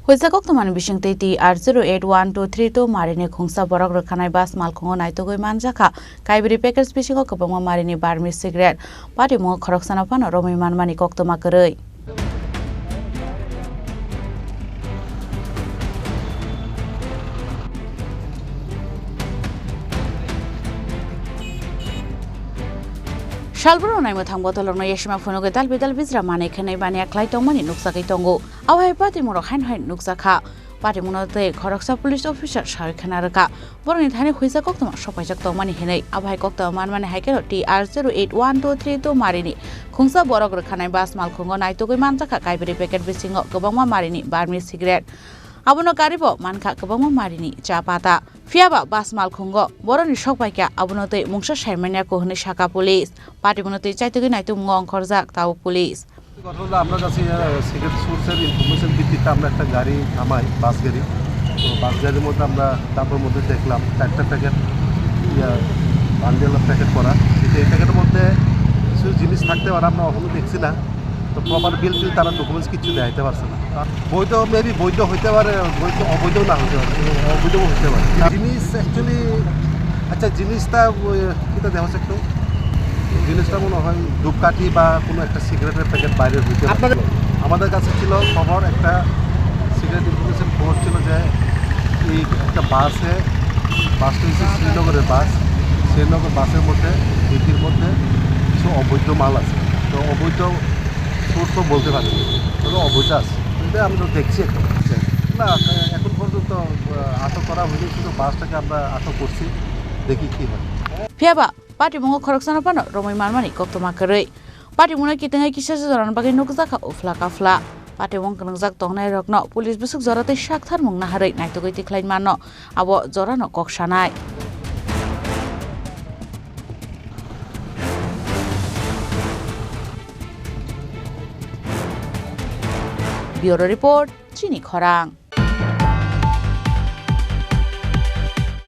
Huizakok to man Bisingo TR081232 marini khungsa borok rokhanai bas Malkhungo Naitugwi Manjakha Kaibrwi package Bisingo Kwbangma marini Burmese cigarette pati mo khorok sana pano romai manmani koktoma koroi. Shalbro nai mothang botolor no yeshima phono ge dalbidal bizra mane khenai bania khlai tongmani nuksakai tongo awhai pati moro hain nuksakha pati monote khoroksa police officer shai khanaraka boroni thani huizakok toma sopaijak tongmani henai awhai kokta manmani haikero TR081232 marini khungsa borok rokhanai bas Malkhungo Naitugwi Manjakha Kaibrwi packet Bisingo Kwbangma marini Burmese cigarette abono karibo mankha Kwbangma marini cha pata Fiaba bas Malkhungo boroni sokpaika abonote mungsa saimania ko hne shaka police party monote chaitugwi Naitugwi khorjak taw police ঘটনা আপনার কাছে cigarette সোর্সের information ভিত্তিতে আমরা একটা গাড়ি থামাই বাস গাড়ি তো বাস গাড়ির মধ্যে আমরা তারপর মধ্যে দেখলাম চারটা প্যাকেট বান্ডেল প্যাকেট করা কিন্তু এই প্যাকেটের মধ্যে কিছু জিনিস থাকতে পারে আমরা কখনো দেখছি না তো প্রপার বিল তারা ডকুমেন্টস কিছু দেখাইতে পারছে না বৈধ মেবি বৈধ হইতে পারে বৈধ অবৈধও না হতে পারে অবৈধও হতে পারে জিনিস অ্যাকচুয়ালি আচ্ছা জিনিসটা কিটা দেখা একটু জিনিসটা মনে হয় ধূপকাঠি বা কোনো একটা সিগারেটের প্যাকেট বাইরে হইতে পারে আমাদের কাছে ছিল খবর একটা সিগারেট ইনফরমেশন খবর ছিল যে এই একটা বাসটা হচ্ছে শ্রীনগরের বাস শ্রীনগর বাসের মধ্যে ডিকির মধ্যে কিছু অবৈধ মাল আছে তো অবৈধ সোর্সও বলতে পারি তবে অবৈধ আছে কিন্তু আমি তো দেখছি একটা না এখন পর্যন্ত আটক করা হয়নি শুধু বাসটাকে আমরা আটক করছি দেখি কী হয় Fiaba pati mo khorok sana pano romai manmani koktoma koroi pati mo ki tengai kisa joran bagai nukjaka ufla kafla pati mo kangjak tongnai rokno police busuk jorate shakthar mungna harai Naitugwi tikhlain manno abo jorano koksanai Bureau report Chini Khorang